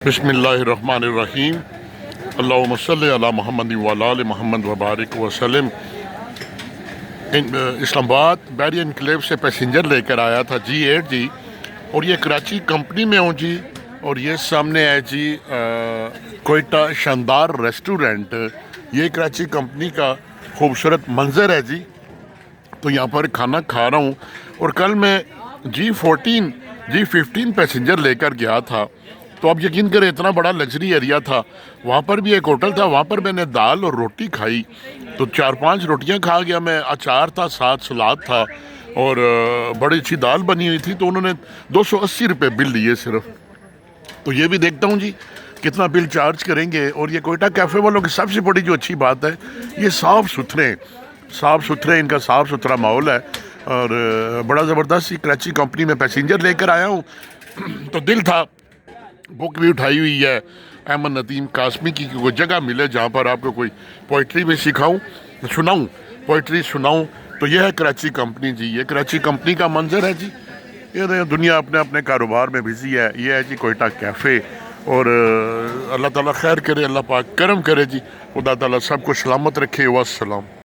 बिस्मिल्लाहिर्रहमानिर्रहीम। अल्लाहुम्मा सल्लि अला मुहम्मद व अला आलि मुहम्मद व बारिक वसल्लम। इस्लामाबाद बैरियर एनक्लेव से पैसेंजर लेकर आया था G8 जी, और ये कराची कंपनी में हूँ जी। और ये सामने है जी कोयटा शानदार रेस्टोरेंट। ये कराची कंपनी का खूबसूरत मंजर है जी। तो यहाँ पर खाना खा रहा हूँ। और कल मैं G15 पैसेंजर लेकर गया था, तो अब यकीन करें इतना बड़ा लग्जरी एरिया था। वहाँ पर भी एक होटल था, वहाँ पर मैंने दाल और रोटी खाई, तो 4-5 रोटियाँ खा गया मैं। अचार था, साथ सलाद था, और बड़ी अच्छी दाल बनी हुई थी। तो उन्होंने 280 रुपये बिल लिए सिर्फ। तो ये भी देखता हूँ जी कितना बिल चार्ज करेंगे। और ये कोयटा कैफ़े वालों की सबसे बड़ी जो अच्छी बात है, ये साफ़ सुथरे इनका साफ़ सुथरा माहौल है। और बड़ा ज़बरदस्त कराची कंपनी में पैसेंजर लेकर आया हूँ। तो दिल था, बुक भी उठाई हुई है अहमद नदीम कासमी की, कोई जगह मिले जहाँ पर आपको कोई पोइट्री भी पोइट्री सुनाऊँ। तो यह है कराची कंपनी जी। ये कराची कंपनी का मंजर है जी। ये दुनिया अपने अपने कारोबार में बिजी है। ये है जी कोयटा कैफ़े। और अल्लाह ताला खैर करे, अल्लाह पाक करम करे जी। खुदा ताला सबको सलामत रखे। वस्सलाम।